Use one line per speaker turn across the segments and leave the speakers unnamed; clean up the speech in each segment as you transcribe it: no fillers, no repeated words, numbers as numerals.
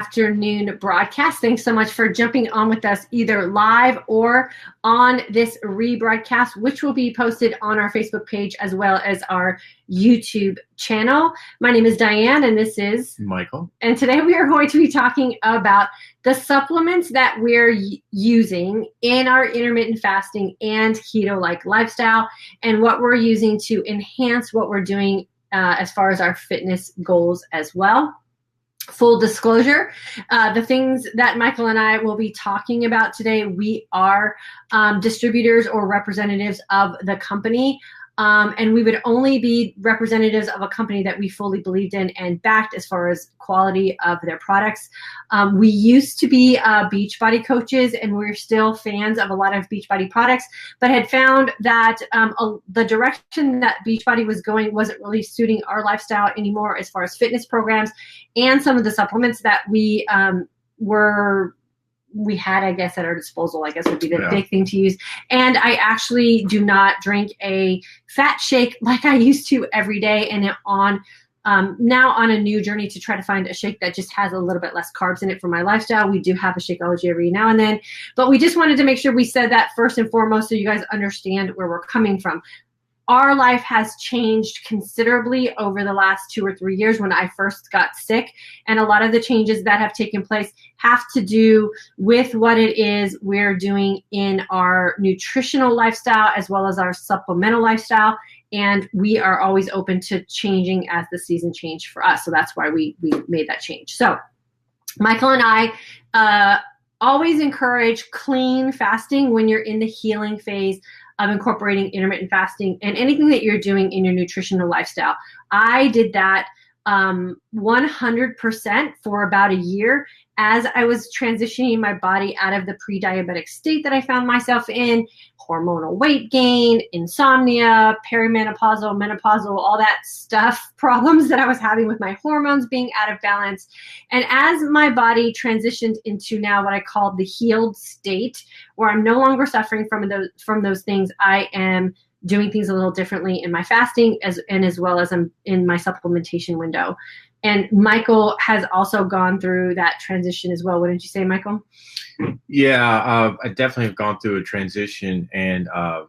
afternoon broadcast. Thanks so much for jumping on with us either live or on this rebroadcast, which will be posted on our Facebook page as well as our YouTube channel. My name is Diane and this is
Michael.
And today we are going to be talking about the supplements that we're using in our intermittent fasting and keto-like lifestyle and what we're using to enhance what we're doing as far as our fitness goals as well. Full disclosure, the things that Michael and I will be talking about today, we are distributors or representatives of the company. And we would only be representatives of a company that we fully believed in and backed as far as quality of their products. We used to be Beachbody coaches, and we're still fans of a lot of Beachbody products, but had found that the direction that Beachbody was going wasn't really suiting our lifestyle anymore as far as fitness programs and some of the supplements that we had, I guess, at our disposal, I guess would be the big thing to use. And I actually do not drink a fat shake like I used to every day. And now on a new journey to try to find a shake that just has a little bit less carbs in it for my lifestyle. We do have a Shakeology every now and then, but we just wanted to make sure we said that first and foremost so you guys understand where we're coming from. Our life has changed considerably over the last 2 or 3 years when I first got sick. And a lot of the changes that have taken place have to do with what it is we're doing in our nutritional lifestyle as well as our supplemental lifestyle. And we are always open to changing as the season changed for us. So that's why we made that change. So Michael and I always encourage clean fasting when you're in the healing phase of incorporating intermittent fasting and anything that you're doing in your nutritional lifestyle. I did that 100% for about a year as I was transitioning my body out of the pre-diabetic state that I found myself in, hormonal weight gain, insomnia, perimenopausal, menopausal, all that stuff, problems that I was having with my hormones being out of balance. And as my body transitioned into now what I call the healed state, where I'm no longer suffering from those things, I am doing things a little differently in my fasting as well as I'm in my supplementation window. And Michael has also gone through that transition as well. Wouldn't you say, Michael?
Yeah, I definitely have gone through a transition, and I'm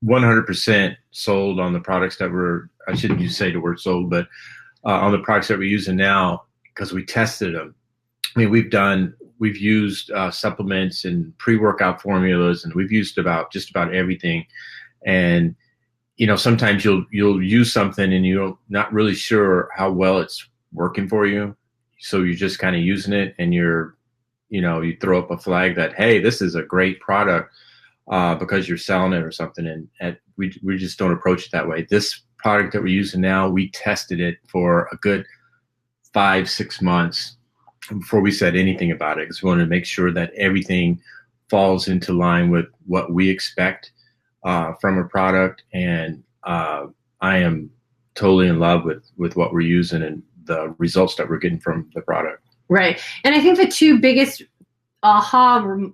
100% sold on the products that I shouldn't say the word sold, but on the products that we're using now because we tested them. I mean, we've used supplements and pre-workout formulas, and we've used just about everything. And sometimes you'll use something and you're not really sure how well it's working for you. So you're just kind of using it, and you throw up a flag that, hey, this is a great product because you're selling it or something. And we just don't approach it that way. This product that we're using now, we tested it for a good 5-6 months before we said anything about it, because we wanted to make sure that everything falls into line with what we expect from a product. And I am totally in love with what we're using and the results that we're getting from the product.
Right. And I think the two biggest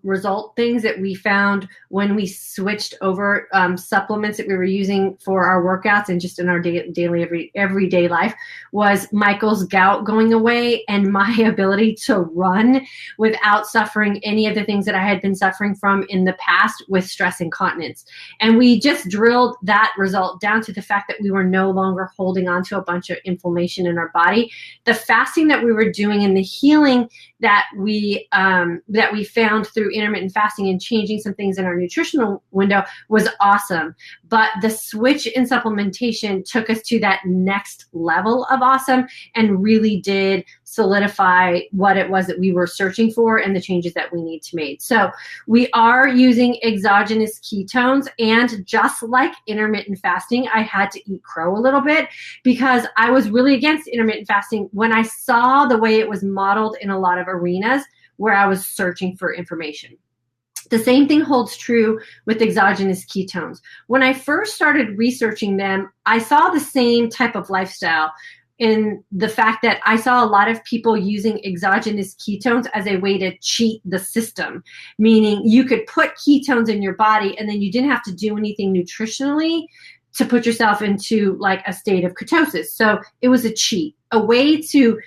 result things that we found when we switched over supplements that we were using for our workouts and just in our daily everyday life was Michael's gout going away and my ability to run without suffering any of the things that I had been suffering from in the past with stress incontinence. And we just drilled that result down to the fact that we were no longer holding on to a bunch of inflammation in our body. The fasting that we were doing and the healing that we found through intermittent fasting and changing some things in our nutritional window was awesome. But the switch in supplementation took us to that next level of awesome and really did solidify what it was that we were searching for and the changes that we need to make. So we are using exogenous ketones, and just like intermittent fasting, I had to eat crow a little bit because I was really against intermittent fasting when I saw the way it was modeled in a lot of arenas where I was searching for information. The same thing holds true with exogenous ketones. When I first started researching them, I saw the same type of lifestyle in the fact that I saw a lot of people using exogenous ketones as a way to cheat the system, meaning you could put ketones in your body and then you didn't have to do anything nutritionally to put yourself into like a state of ketosis. So it was a cheat, a way to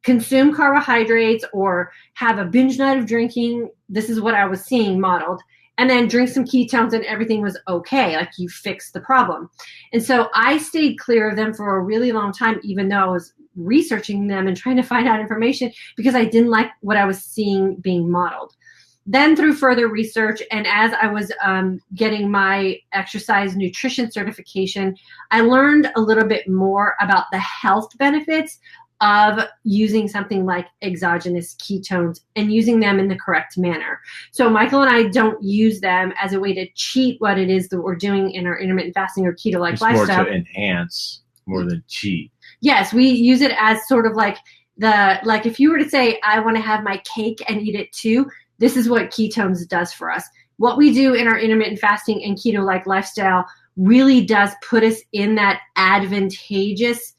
consume carbohydrates or have a binge night of drinking. This is what I was seeing modeled. And then drink some ketones and everything was okay. Like you fixed the problem. And so I stayed clear of them for a really long time, even though I was researching them and trying to find out information, because I didn't like what I was seeing being modeled. Then through further research, and as I was getting my exercise nutrition certification, I learned a little bit more about the health benefits of using something like exogenous ketones and using them in the correct manner. So Michael and I don't use them as a way to cheat what it is that we're doing in our intermittent fasting or keto-like lifestyle.
It's more to enhance more than cheat.
Yes, we use it as sort of like if you were to say, I want to have my cake and eat it too, this is what ketones does for us. What we do in our intermittent fasting and keto-like lifestyle really does put us in that advantageous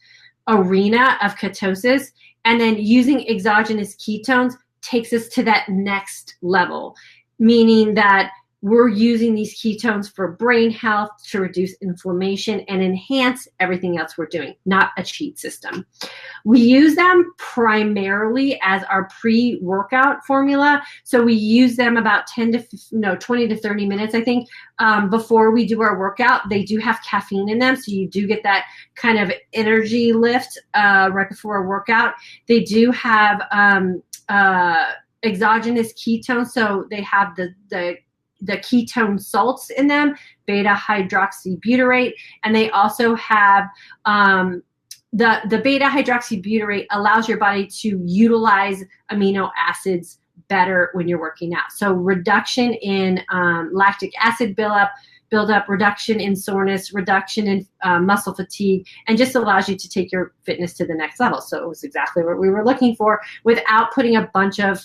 arena of ketosis, and then using exogenous ketones takes us to that next level, meaning that we're using these ketones for brain health, to reduce inflammation and enhance everything else we're doing, not a cheat system. We use them primarily as our pre-workout formula. So we use them about 20 to 30 minutes, I think, before we do our workout. They do have caffeine in them, so you do get that kind of energy lift right before a workout. They do have exogenous ketones, so they have the ketone salts in them, beta hydroxybutyrate, and they also have the beta hydroxybutyrate allows your body to utilize amino acids better when you're working out. So reduction in lactic acid buildup, reduction in soreness, reduction in muscle fatigue, and just allows you to take your fitness to the next level. So it was exactly what we were looking for without putting a bunch of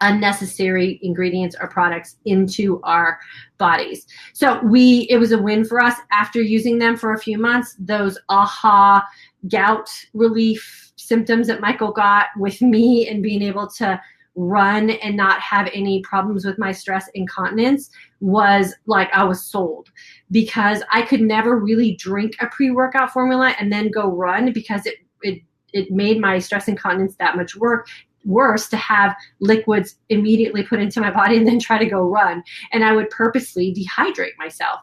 unnecessary ingredients or products into our bodies. So it was a win for us after using them for a few months. Those aha gout relief symptoms that Michael got with me and being able to run and not have any problems with my stress incontinence was like, I was sold, because I could never really drink a pre-workout formula and then go run, because it made my stress incontinence that much worse to have liquids immediately put into my body and then try to go run. And I would purposely dehydrate myself.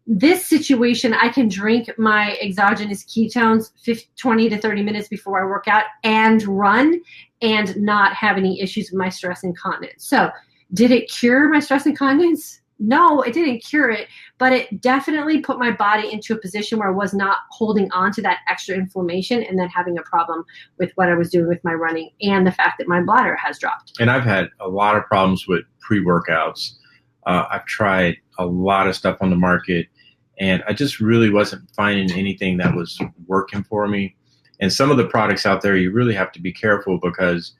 This situation, I can drink my exogenous ketones 20 to 30 minutes before I work out and run and not have any issues with my stress incontinence. So did it cure my stress incontinence? No, it didn't cure it, but it definitely put my body into a position where I was not holding on to that extra inflammation and then having a problem with what I was doing with my running and the fact that my bladder has dropped.
And I've had a lot of problems with pre-workouts. I've tried a lot of stuff on the market, and I just really wasn't finding anything that was working for me. And some of the products out there, you really have to be careful, because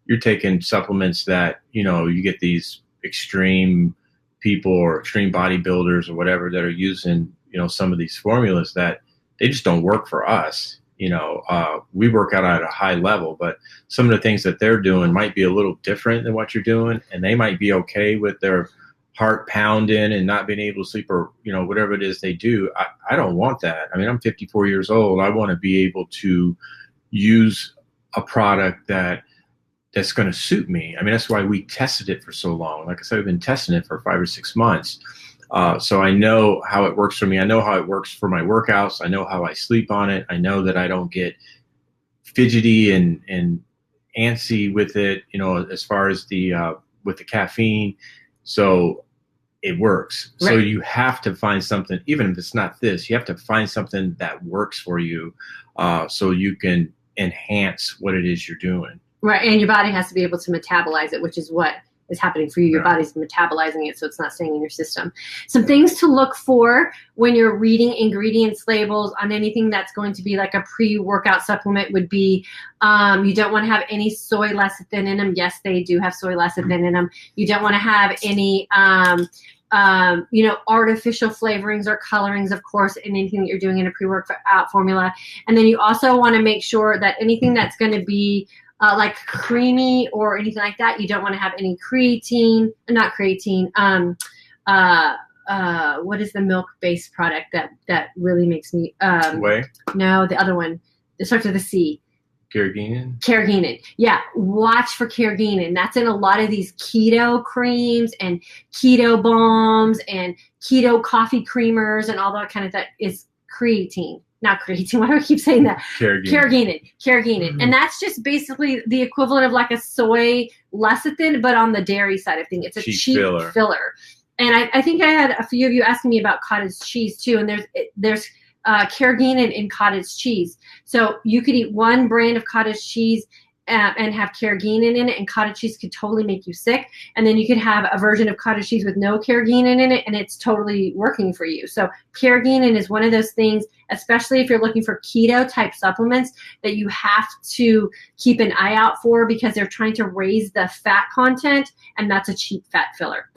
you're taking supplements that, you get these extreme people or extreme bodybuilders or whatever that are using, some of these formulas that they just don't work for us. We work out at a high level, but some of the things that they're doing might be a little different than what you're doing, and they might be okay with their heart pounding and not being able to sleep, or, whatever it is they do. I don't want that. I mean, I'm 54 years old. I want to be able to use a product that's going to suit me. I mean, that's why we tested it for so long. Like I said, we've been testing it for 5 or 6 months. So I know how it works for me. I know how it works for my workouts. I know how I sleep on it. I know that I don't get fidgety and antsy with it, as far as with the caffeine. So it works. Right. So you have to find something, even if it's not this, you have to find something that works for you, so you can enhance what it is you're doing.
Right, and your body has to be able to metabolize it, which is what is happening for you. Your body's metabolizing it, so it's not staying in your system. Some things to look for when you're reading ingredients labels on anything that's going to be like a pre-workout supplement would be, you don't want to have any soy lecithin in them. Yes, they do have soy lecithin in them. You don't want to have any artificial flavorings or colorings, of course, in anything that you're doing in a pre-workout formula. And then you also want to make sure that anything that's going to be like creamy or anything like that, you don't want to have any what is the milk-based product that really makes me
Whey?
No, the other one. It starts with a C. Carrageenan. Yeah, watch for carrageenan. That's in a lot of these keto creams and keto balms and keto coffee creamers and all that kind of that is creatine. Not creatine. Why do I keep saying that? Carrageenan. Mm-hmm. And that's just basically the equivalent of like a soy lecithin, but on the dairy side of things. It's a cheap filler. And I think I had a few of you asking me about cottage cheese too. And there's carrageenan in cottage cheese. So you could eat one brand of cottage cheese and have carrageenan in it, and cottage cheese could totally make you sick. And then you could have a version of cottage cheese with no carrageenan in it, and it's totally working for you. So carrageenan is one of those things, especially if you're looking for keto type supplements, that you have to keep an eye out for because they're trying to raise the fat content, and that's a cheap fat filler.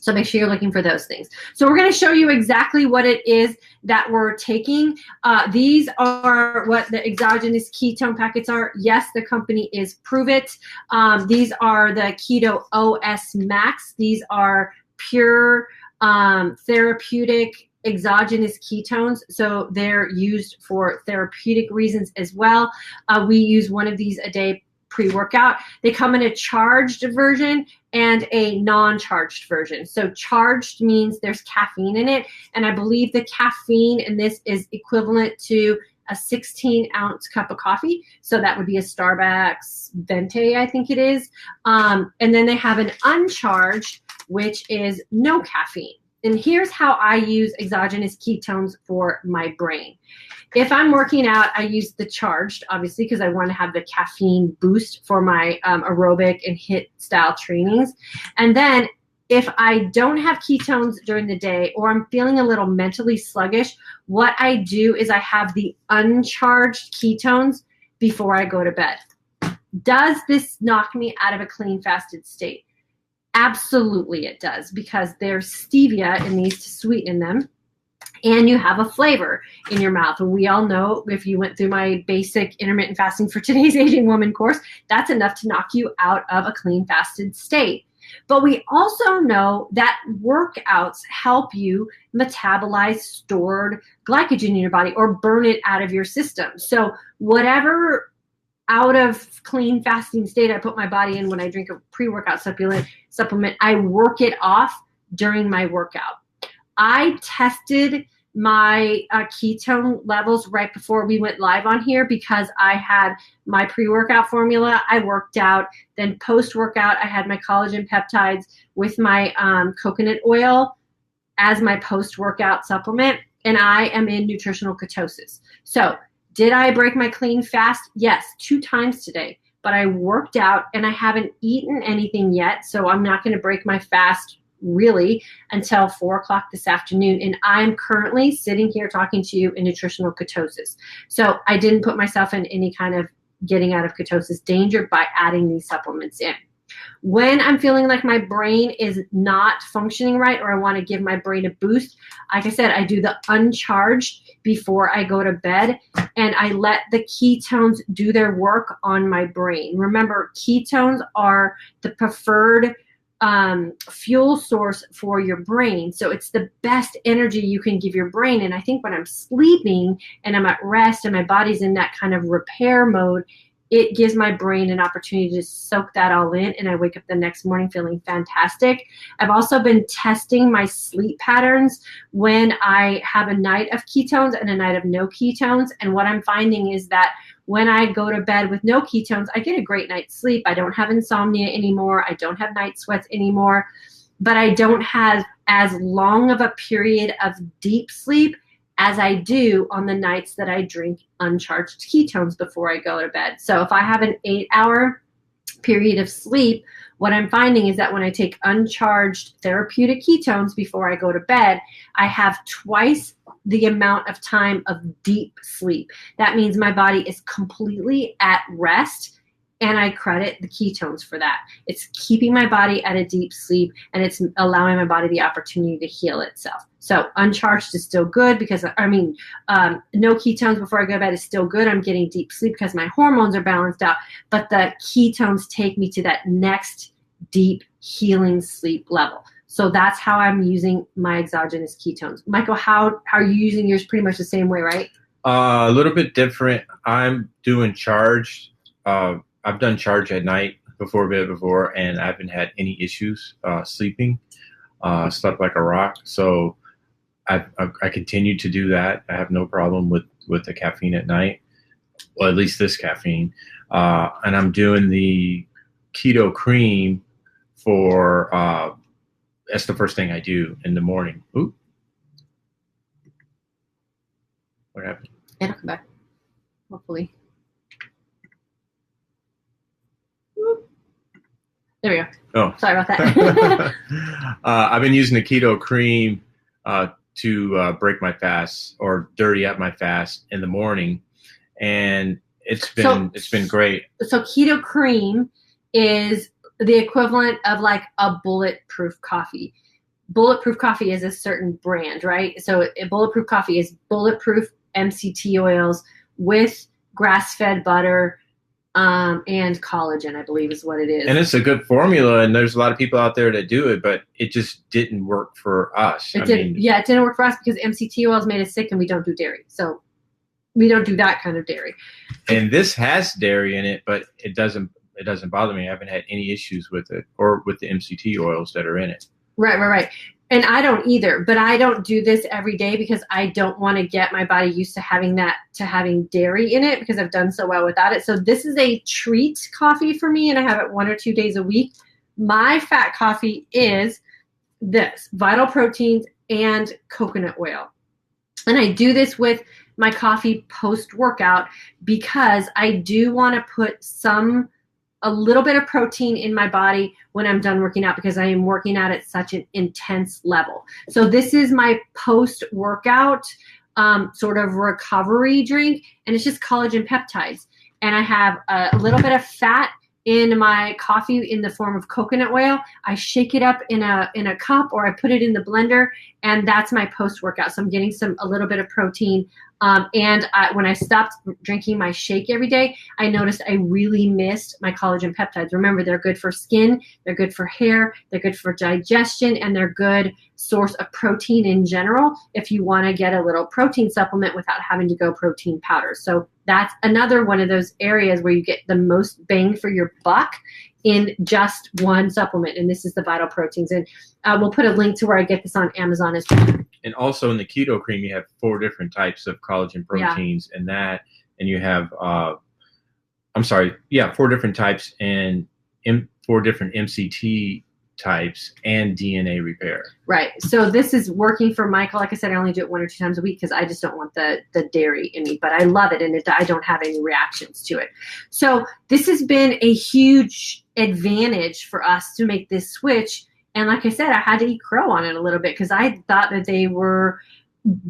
So make sure you're looking for those things. So we're going to show you exactly what it is that we're taking. These are what the exogenous ketone packets are. Yes, the company is Prove It. These are the Keto OS Max. These are pure therapeutic exogenous ketones. So they're used for therapeutic reasons as well. We use one of these a day pre-workout. They come in a charged version and a non-charged version. So charged means there's caffeine in it, and I believe the caffeine in this is equivalent to a 16-ounce cup of coffee. So that would be a Starbucks Venti, I think it is. And then they have an uncharged, which is no caffeine. And here's how I use exogenous ketones for my brain. If I'm working out, I use the charged, obviously, because I want to have the caffeine boost for my aerobic and HIIT style trainings. And then if I don't have ketones during the day, or I'm feeling a little mentally sluggish, what I do is I have the uncharged ketones before I go to bed. Does this knock me out of a clean fasted state? Absolutely it does, because there's stevia in these to sweeten them, and you have a flavor in your mouth. And we all know, if you went through my basic intermittent fasting for today's aging woman course, that's enough to knock you out of a clean fasted state. But we also know that workouts help you metabolize stored glycogen in your body or burn it out of your system. So whatever out of clean fasting state I put my body in when I drink a pre-workout supplement, I work it off during my workout. I tested my ketone levels right before we went live on here because I had my pre-workout formula. I worked out. Then post-workout, I had my collagen peptides with my coconut oil as my post-workout supplement, and I am in nutritional ketosis. So did I break my clean fast? Yes, 2 times today. But I worked out, and I haven't eaten anything yet, so I'm not going to break my fast really until 4 o'clock this afternoon. And I'm currently sitting here talking to you in nutritional ketosis. So I didn't put myself in any kind of getting out of ketosis danger by adding these supplements in. When I'm feeling like my brain is not functioning right, or I want to give my brain a boost, like I said, I do the uncharged before I go to bed, and I let the ketones do their work on my brain. Remember, ketones are the preferred fuel source for your brain. So it's the best energy you can give your brain. And I think when I'm sleeping and I'm at rest and my body's in that kind of repair mode, it gives my brain an opportunity to soak that all in, and I wake up the next morning feeling fantastic. I've also been testing my sleep patterns when I have a night of ketones and a night of no ketones. And what I'm finding is that when I go to bed with no ketones, I get a great night's sleep. I don't have insomnia anymore. I don't have night sweats anymore. But I don't have as long of a period of deep sleep as I do on the nights that I drink uncharged ketones before I go to bed. So if I have an 8-hour period of sleep, what I'm finding is that when I take uncharged therapeutic ketones before I go to bed, I have twice the amount of time of deep sleep. That means my body is completely at rest, and I credit the ketones for that. It's keeping my body at a deep sleep, and it's allowing my body the opportunity to heal itself. So uncharged is still good because, no ketones before I go to bed is still good. I'm getting deep sleep because my hormones are balanced out, but the ketones take me to that next deep healing sleep level. So that's how I'm using my exogenous ketones. Michael, how are you using yours? Pretty much the same way, right?
A little bit different. I'm doing charge. I've done charge at night before, and I haven't had any issues sleeping. Slept like a rock. So I continue to do that. I have no problem with the caffeine at night. Well, at least this caffeine. And I'm doing the keto cream for, that's the first thing I do in the morning. Ooh. What happened?
It'll come back, hopefully. There we go.
Oh,
sorry about that.
I've been using the keto cream to break my fast or dirty up my fast in the morning, and it's been great.
So keto cream is the equivalent of like a bulletproof coffee. Bulletproof coffee is a certain brand, right? So bulletproof coffee is bulletproof MCT oils with grass-fed butter and collagen, I believe is what it is.
And it's a good formula, and there's a lot of people out there that do it, but it just didn't work for us.
It didn't work for us because MCT oils made us sick, and we don't do dairy. So we don't do that kind of dairy.
And this has dairy in it, but it doesn't bother me. I haven't had any issues with it or with the MCT oils that are in it.
Right. And I don't either, but I don't do this every day because I don't want to get my body used to having dairy in it because I've done so well without it. So this is a treat coffee for me, and I have it 1 or 2 days a week. My fat coffee is this, Vital Proteins and coconut oil. And I do this with my coffee post-workout because I do want to put a little bit of protein in my body when I'm done working out because I am working out at such an intense level. So this is my post-workout sort of recovery drink, and it's just collagen peptides. And I have a little bit of fat in my coffee in the form of coconut oil. I shake it up in a cup, or I put it in the blender, and that's my post-workout. So I'm getting a little bit of protein. And when I stopped drinking my shake every day, I noticed I really missed my collagen peptides. Remember, they're good for skin, they're good for hair, they're good for digestion, and they're good source of protein in general if you want to get a little protein supplement without having to go protein powder. So that's another one of those areas where you get the most bang for your buck in just one supplement, and this is the Vital Proteins. And we'll put a link to where I get this on Amazon as well.
And also in the keto cream, you have 4 different types of collagen proteins in that, and you have 4 different types and 4 different MCT types and DNA repair.
Right. So this is working for Michael. Like I said, I only do it 1 or 2 times a week because I just don't want the dairy in me, but I love it, and I don't have any reactions to it. So this has been a huge advantage for us to make this switch. And like I said, I had to eat crow on it a little bit because I thought that they were,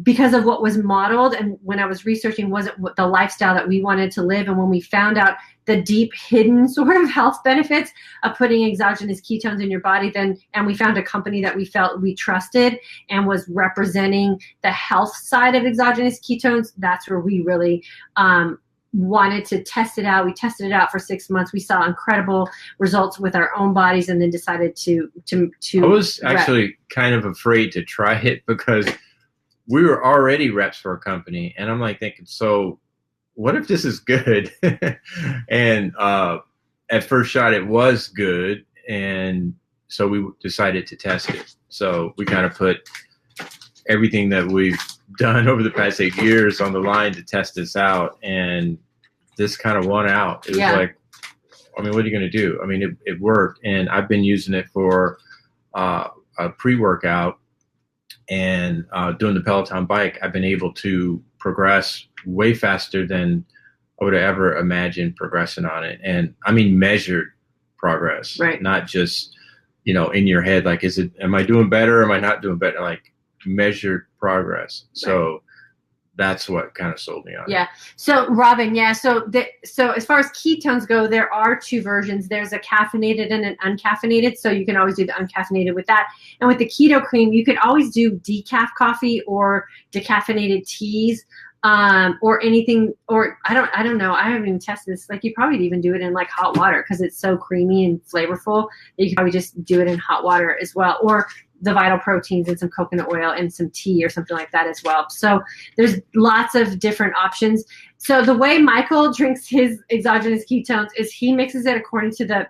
because of what was modeled and when I was researching, wasn't what the lifestyle that we wanted to live. And when we found out the deep hidden sort of health benefits of putting exogenous ketones in your body, and we found a company that we felt we trusted and was representing the health side of exogenous ketones, that's where we really wanted to test it out. We tested it out for 6 months. We saw incredible results with our own bodies, and then decided to.
I was actually kind of afraid to try it because we were already reps for a company, and I'm like thinking, so what if this is good? And at first shot, it was good, and so we decided to test it. So we kind of put everything that we've done over the past 8 years on the line to test this out, and this kind of won out. It was like, I mean, what are you going to do? I mean, it worked, and I've been using it for a pre-workout, and doing the Peloton bike. I've been able to progress way faster than I would have ever imagined progressing on it, and I mean measured progress,
right? Not
just in your head, like, am I doing better? Am I not doing better? Like, measured progress. So that's what kind of sold me on it.
So Robin, so as far as ketones go, there are 2 versions. There's a caffeinated and an uncaffeinated. So you can always do the uncaffeinated with that. And with the keto cream, you can always do decaf coffee or decaffeinated teas, or anything, or I don't know. I haven't even tested this. Like, you probably even do it in like hot water because it's so creamy and flavorful that you can probably just do it in hot water as well. Or the vital proteins and some coconut oil and some tea or something like that as well. So there's lots of different options. So the way Michael drinks his exogenous ketones is he mixes it according to the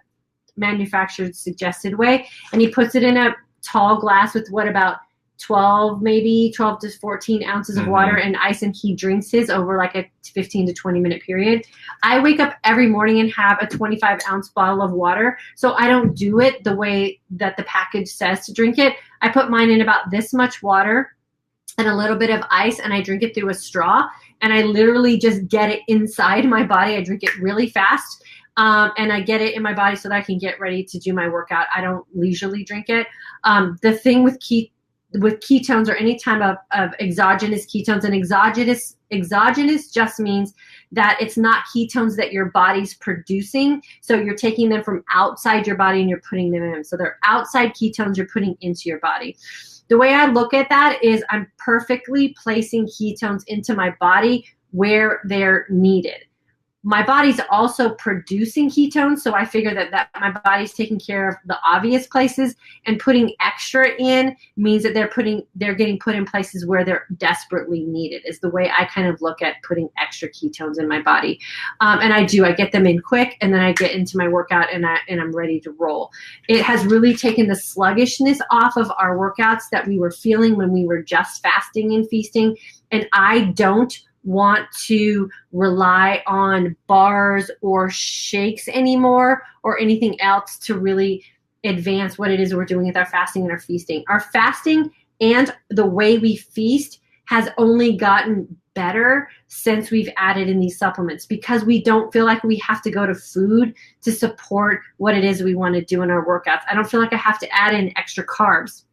manufacturer's suggested way, and he puts it in a tall glass with about 12 to 14 ounces of water and ice, and he drinks his over like a 15 to 20 minute period. I wake up every morning and have a 25 ounce bottle of water. So I don't do it the way that the package says to drink it. I put mine in about this much water and a little bit of ice, and I drink it through a straw, and I literally just get it inside my body. I drink it really fast. And I get it in my body so that I can get ready to do my workout. I don't leisurely drink it. The thing with ketones or any type of exogenous ketones, and exogenous just means that it's not ketones that your body's producing. So you're taking them from outside your body and you're putting them in. So they're outside ketones you're putting into your body. The way I look at that is I'm perfectly placing ketones into my body where they're needed. My body's also producing ketones, so I figure that my body's taking care of the obvious places, and putting extra in means that they're getting put in places where they're desperately needed, is the way I kind of look at putting extra ketones in my body. And I get them in quick, and then I get into my workout and I'm ready to roll. It has really taken the sluggishness off of our workouts that we were feeling when we were just fasting and feasting, and I don't want to rely on bars or shakes anymore or anything else to really advance what it is we're doing with our fasting and our feasting. Our fasting and the way we feast has only gotten better since we've added in these supplements, because we don't feel like we have to go to food to support what it is we want to do in our workouts. I don't feel like I have to add in extra carbs.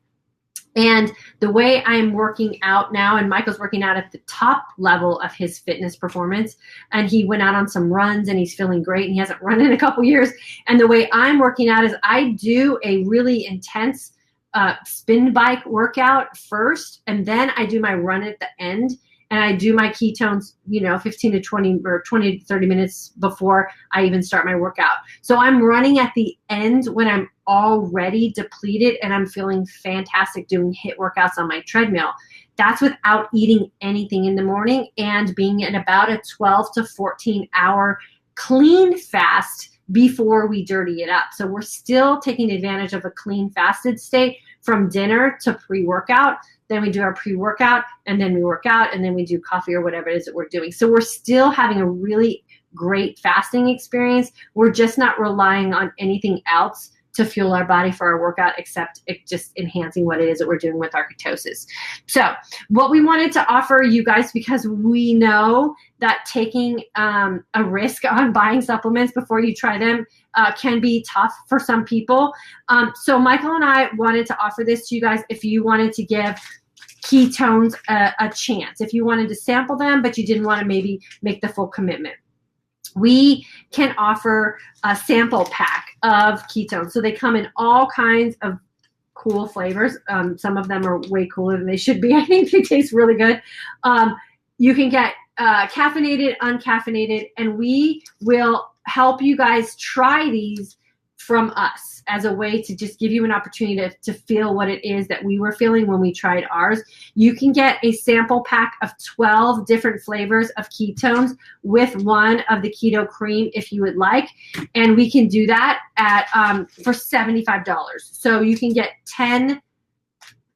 And the way I'm working out now, and Michael's working out at the top level of his fitness performance, and he went out on some runs and he's feeling great, and he hasn't run in a couple years. And the way I'm working out is I do a really intense spin bike workout first, and then I do my run at the end, and I do my ketones, 15 to 20 or 20 to 30 minutes before I even start my workout. So I'm running at the end when I'm already depleted and I'm feeling fantastic doing HIIT workouts on my treadmill. That's without eating anything in the morning and being in about a 12 to 14 hour clean fast before we dirty it up. So we're still taking advantage of a clean fasted state from dinner to pre-workout. Then we do our pre-workout, and then we work out, and then we do coffee or whatever it is that we're doing. So we're still having a really great fasting experience. We're just not relying on anything else to fuel our body for our workout, except it just enhancing what it is that we're doing with our ketosis. So what we wanted to offer you guys, because we know that taking a risk on buying supplements before you try them can be tough for some people. So Michael and I wanted to offer this to you guys if you wanted to give ketones a chance, if you wanted to sample them, but you didn't want to maybe make the full commitment. We can offer a sample pack of ketones. So they come in all kinds of cool flavors. Some of them are way cooler than they should be. I think they taste really good. You can get caffeinated, uncaffeinated, and we will help you guys try these from us as a way to just give you an opportunity to feel what it is that we were feeling when we tried ours. You can get a sample pack of 12 different flavors of ketones with one of the keto cream if you would like. And we can do that at for $75. So you can get 10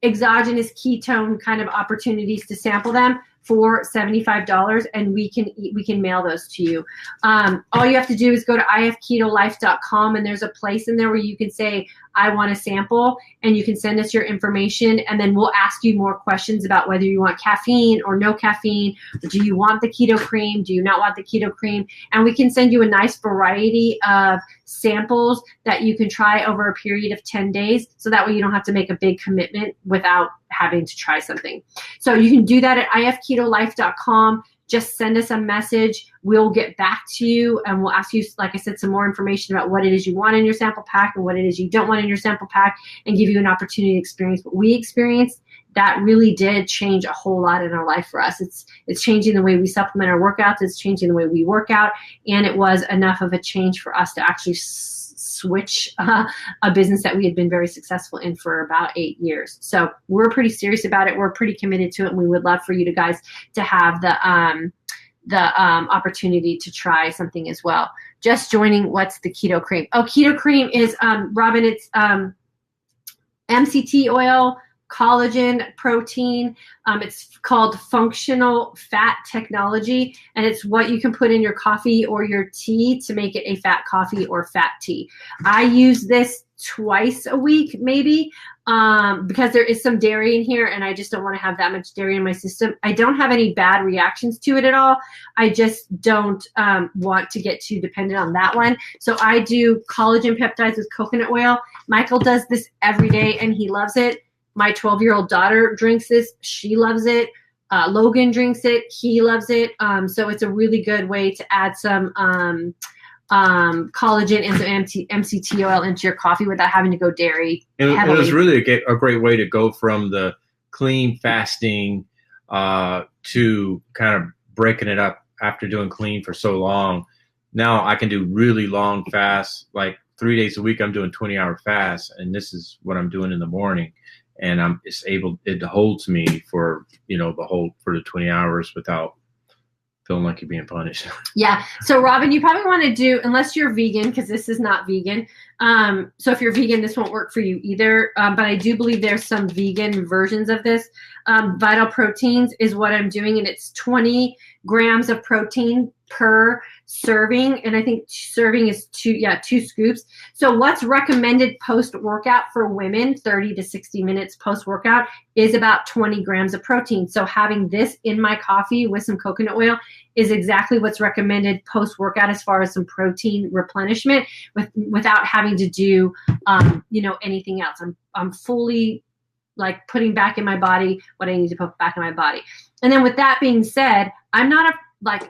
exogenous ketone kind of opportunities to sample them for $75, and we can mail those to you. All you have to do is go to ifketolife.com, and there's a place in there where you can say, I want a sample, and you can send us your information, and then we'll ask you more questions about whether you want caffeine or no caffeine. Do you want the keto cream? Do you not want the keto cream? And we can send you a nice variety of samples that you can try over a period of 10 days, so that way you don't have to make a big commitment without having to try something. So you can do that at ifketolife.com. Just send us a message. We'll get back to you, and we'll ask you, like I said, some more information about what it is you want in your sample pack and what it is you don't want in your sample pack, and give you an opportunity to experience what we experienced. That really did change a whole lot in our life for us. It's changing the way we supplement our workouts. It's changing the way we work out, and it was enough of a change for us to actually switch a business that we had been very successful in for about 8 years. So we're pretty serious about it. We're pretty committed to it, and we would love for you guys to have the opportunity to try something as well. Just joining, what's the keto cream? Oh, keto cream is, Robin, it's MCT oil, collagen, protein. It's called functional fat technology, and it's what you can put in your coffee or your tea to make it a fat coffee or fat tea. I use this twice a week, maybe, because there is some dairy in here, and I just don't want to have that much dairy in my system. I don't have any bad reactions to it at all. I just don't want to get too dependent on that one. So I do collagen peptides with coconut oil. Michael does this every day, and he loves it. My 12-year-old daughter drinks this. She loves it. Logan drinks it. He loves it. So it's a really good way to add some collagen and some MCT oil into your coffee without having to go dairy heavily.
It was really a great way to go from the clean fasting to kind of breaking it up after doing clean for so long. Now I can do really long fasts, like 3 days a week. I'm doing 20-hour fasts, and this is what I'm doing in the morning. And it holds me for, for the 20 hours without feeling like you're being punished.
Yeah. So Robin, you probably want to do, unless you're vegan, because this is not vegan. So if you're vegan, this won't work for you either. But I do believe there's some vegan versions of this. Vital Proteins is what I'm doing, and it's 20 grams of protein per serving, and I think serving is two scoops. So what's recommended post-workout for women, 30 to 60 minutes post-workout, is about 20 grams of protein. So having this in my coffee with some coconut oil is exactly what's recommended post-workout as far as some protein replenishment without having to do anything else. I'm fully like putting back in my body what I need to put back in my body. And then with that being said, I'm not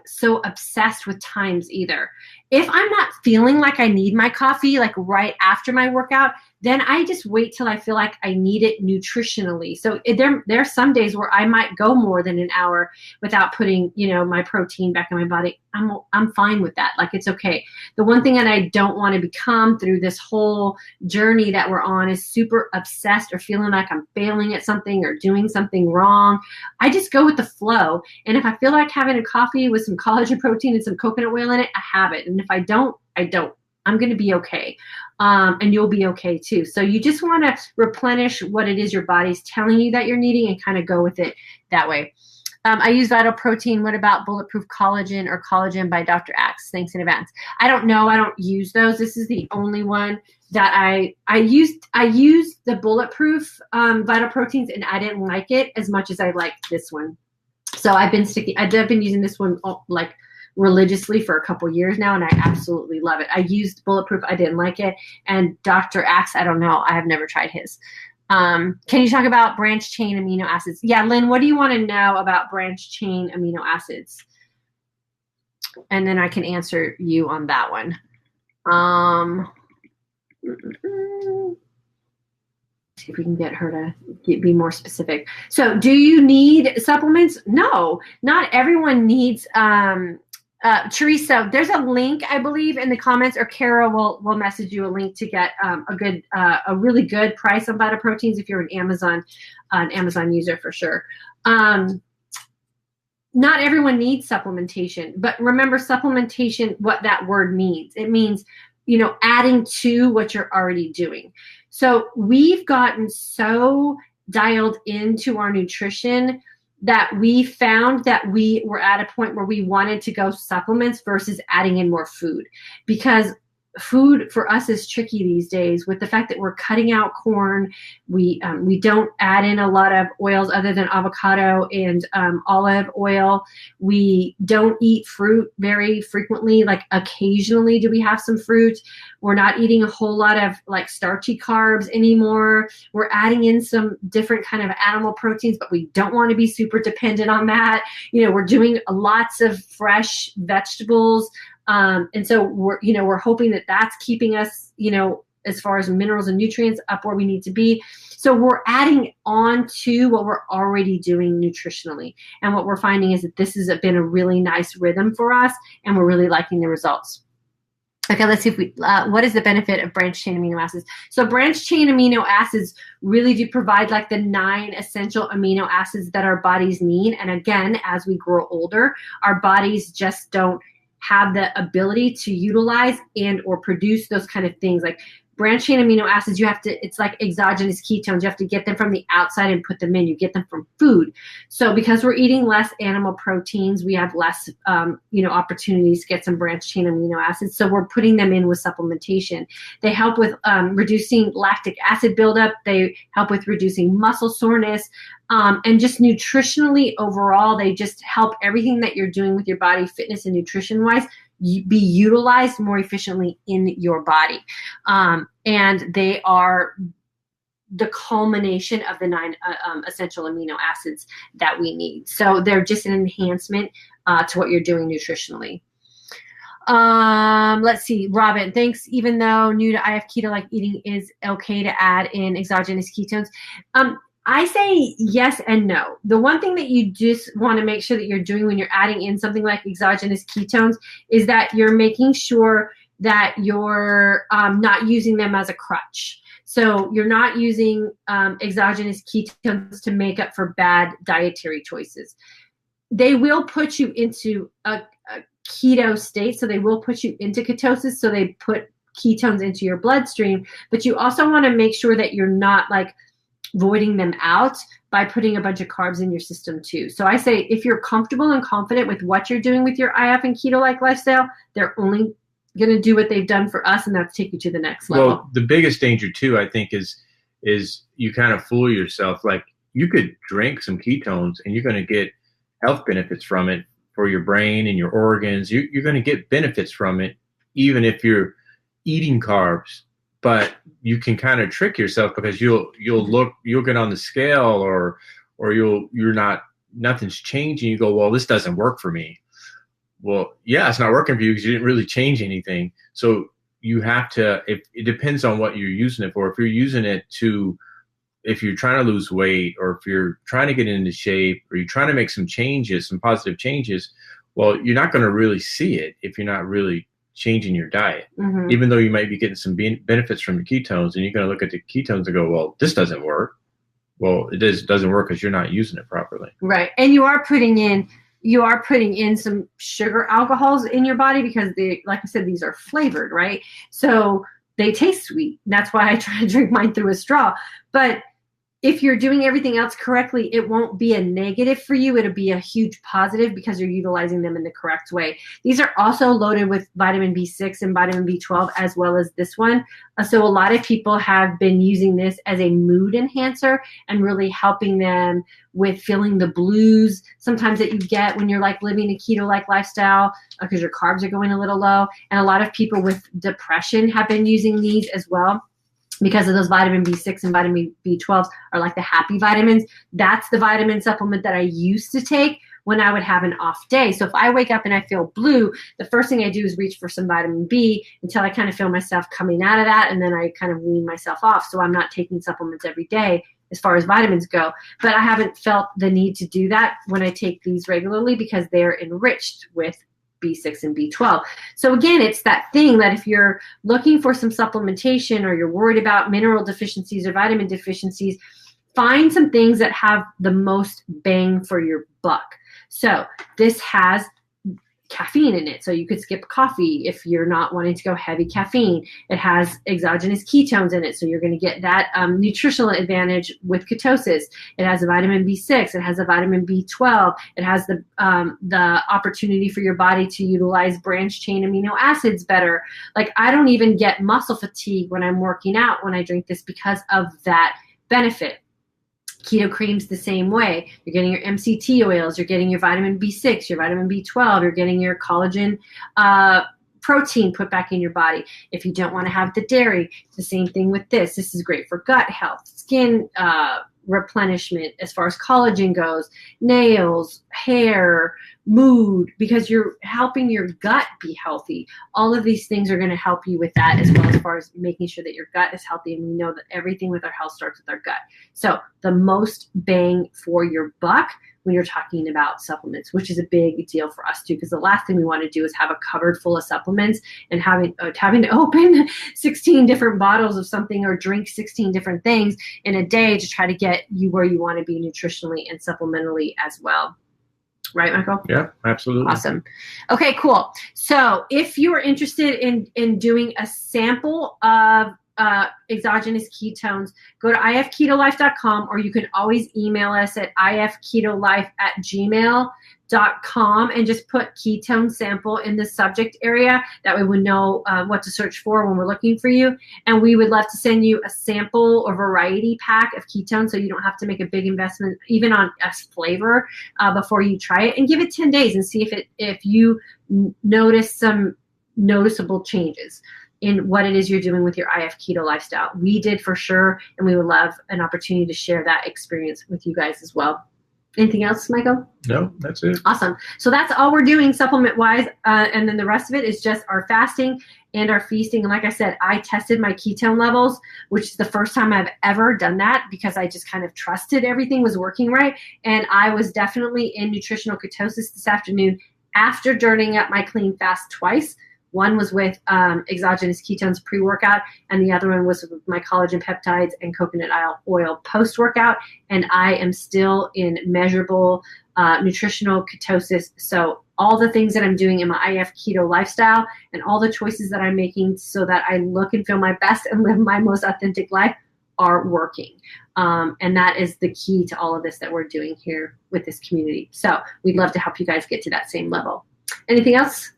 so obsessed with times either. If I'm not feeling like I need my coffee like right after my workout, then I just wait till I feel like I need it nutritionally. So there are some days where I might go more than an hour without putting, my protein back in my body. I'm fine with that. Like, it's okay. The one thing that I don't want to become through this whole journey that we're on is super obsessed or feeling like I'm failing at something or doing something wrong. I just go with the flow. And if I feel like having a coffee with some collagen protein and some coconut oil in it, I have it. And if I don't, I don't. I'm going to be okay. And you'll be okay too. So you just want to replenish what it is your body's telling you that you're needing and kind of go with it that way. I use Vital Protein. What about Bulletproof Collagen or Collagen by Dr. Axe? Thanks in advance. I don't know. I don't use those. This is the only one that I used. I used the Bulletproof Vital Proteins, and I didn't like it as much as I liked this one. So I've been using this one like religiously for a couple years now, and I absolutely love it. I used Bulletproof. I didn't like it. And Dr. Axe, I don't know. I have never tried his. Can you talk about branched chain amino acids? Yeah, Lynn, what do you want to know about branched chain amino acids? And then I can answer you on that one. See if we can get her to be more specific. So do you need supplements? No, not everyone needs Teresa, there's a link, I believe, in the comments, or Kara will message you a link to get a really good price on Vital Proteins if you're an Amazon user for sure. Not everyone needs supplementation, but remember supplementation, what that word means. It means, adding to what you're already doing. So we've gotten so dialed into our nutrition that we found that we were at a point where we wanted to go supplements versus adding in more food, because food for us is tricky these days with the fact that we're cutting out corn. We don't add in a lot of oils other than avocado and olive oil. We don't eat fruit very frequently. Like occasionally do we have some fruit. We're not eating a whole lot of like starchy carbs anymore. We're adding in some different kind of animal proteins, but we don't want to be super dependent on that. We're doing lots of fresh vegetables. And so we're hoping that that's keeping us, as far as minerals and nutrients up where we need to be. So we're adding on to what we're already doing nutritionally. And what we're finding is that this has been a really nice rhythm for us, and we're really liking the results. Okay, let's see if we, what is the benefit of branched chain amino acids? So branched chain amino acids really do provide like the 9 essential amino acids that our bodies need. And again, as we grow older, our bodies just don't have the ability to utilize and or produce those kind of things. Like branched chain amino acids, you have to, it's like exogenous ketones. You have to get them from the outside and put them in. You get them from food. So because we're eating less animal proteins, we have less, opportunities to get some branched chain amino acids. So we're putting them in with supplementation. They help with reducing lactic acid buildup. They help with reducing muscle soreness. And just nutritionally overall, they just help everything that you're doing with your body, fitness and nutrition wise, be utilized more efficiently in your body. And they are the culmination of the 9 essential amino acids that we need. So they're just an enhancement to what you're doing nutritionally. Let's see, Robin, thanks. Even though new to IF keto-like eating, is okay to add in exogenous ketones? I say yes and no. The one thing that you just want to make sure that you're doing when you're adding in something like exogenous ketones is that you're making sure that you're not using them as a crutch. So you're not using exogenous ketones to make up for bad dietary choices. They will put you into a keto state, so they will put you into ketosis, so they put ketones into your bloodstream, but you also want to make sure that you're not like voiding them out by putting a bunch of carbs in your system too. So I say if you're comfortable and confident with what you're doing with your IF and keto-like lifestyle, they're only going to do what they've done for us, and that's take you to the next level.
Well, the biggest danger too, I think, is you kind of fool yourself. Like you could drink some ketones and you're going to get health benefits from it for your brain and your organs. You're going to get benefits from it, even if you're eating carbs. But you can kind of trick yourself because you'll get on the scale or nothing's changing. You go, well, this doesn't work for me. Well, yeah, it's not working for you because you didn't really change anything. So you have to, it depends on what you're using it for. If you're using it if you're trying to lose weight, or if you're trying to get into shape, or you're trying to make some changes, some positive changes, well, you're not going to really see it if you're not really changing your diet, even though you might be getting some benefits from the ketones, and you're going to look at the ketones and go, well, this doesn't work. Well, it doesn't work because you're not using it properly.
Right. And you are putting in some sugar alcohols in your body because they, like I said, these are flavored, right? So they taste sweet. That's why I try to drink mine through a straw. But if you're doing everything else correctly, it won't be a negative for you. It'll be a huge positive because you're utilizing them in the correct way. These are also loaded with vitamin B6 and vitamin B12 as well as this one. So a lot of people have been using this as a mood enhancer and really helping them with feeling the blues sometimes that you get when you're like living a keto-like lifestyle because your carbs are going a little low. And a lot of people with depression have been using these as well, because of those vitamin B6 and vitamin B12 are like the happy vitamins. That's the vitamin supplement that I used to take when I would have an off day. So if I wake up and I feel blue, the first thing I do is reach for some vitamin B until I kind of feel myself coming out of that, and then I kind of wean myself off. So I'm not taking supplements every day as far as vitamins go. But I haven't felt the need to do that when I take these regularly because they're enriched with B6 and B12. So again, it's that thing that if you're looking for some supplementation or you're worried about mineral deficiencies or vitamin deficiencies, find some things that have the most bang for your buck. So this has caffeine in it, so you could skip coffee if you're not wanting to go heavy caffeine. It has exogenous ketones in it, so you're going to get that nutritional advantage with ketosis. It has a vitamin B6. It has a vitamin B12. It has the opportunity for your body to utilize branched chain amino acids better. Like I don't even get muscle fatigue when I'm working out when I drink this because of that benefit. Keto cream's the same way. You're getting your MCT oils, you're getting your vitamin B6, your vitamin B12, you're getting your collagen protein put back in your body. If you don't want to have the dairy, it's the same thing with this. This is great for gut health, skin replenishment as far as collagen goes, nails, hair, mood, because you're helping your gut be healthy. All of these things are going to help you with that as far as making sure that your gut is healthy. And we know that everything with our health starts with our gut. So the most bang for your buck when you're talking about supplements, which is a big deal for us too, because the last thing we want to do is have a cupboard full of supplements and having to open 16 different bottles of something or drink 16 different things in a day to try to get you where you want to be nutritionally and supplementally as well. Right, Michael?
Yeah, absolutely.
Awesome. Okay, cool. So if you are interested in doing a sample of exogenous ketones, go to ifketolife.com, or you can always email us at ifketolife@gmail.com and just put ketone sample in the subject area. That way we know what to search for when we're looking for you. And we would love to send you a sample or variety pack of ketones so you don't have to make a big investment even on a flavor before you try it, and give it 10 days and see if you notice some noticeable changes in what it is you're doing with your IF keto lifestyle. We did for sure, and we would love an opportunity to share that experience with you guys as well. Anything else, Michael?
No, that's it.
Awesome. So that's all we're doing supplement-wise, and then the rest of it is just our fasting and our feasting. And like I said, I tested my ketone levels, which is the first time I've ever done that because I just kind of trusted everything was working right. And I was definitely in nutritional ketosis this afternoon after dirtying up my clean fast twice. One was with exogenous ketones pre-workout, and the other one was with my collagen peptides and coconut oil post-workout. And I am still in measurable nutritional ketosis. So all the things that I'm doing in my IF keto lifestyle and all the choices that I'm making so that I look and feel my best and live my most authentic life are working. And that is the key to all of this that we're doing here with this community. So we'd love to help you guys get to that same level. Anything else?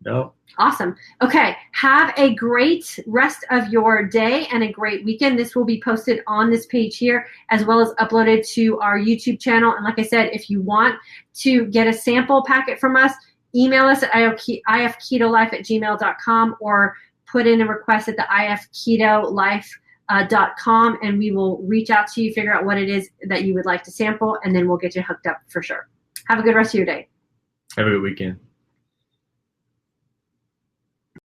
No.
Awesome. Okay. Have a great rest of your day and a great weekend. This will be posted on this page here as well as uploaded to our YouTube channel. And like I said, if you want to get a sample packet from us, email us at ifketolife@gmail.com or put in a request at the ifketolife.com and we will reach out to you, figure out what it is that you would like to sample, and then we'll get you hooked up for sure. Have a good rest of your day.
Have a good weekend.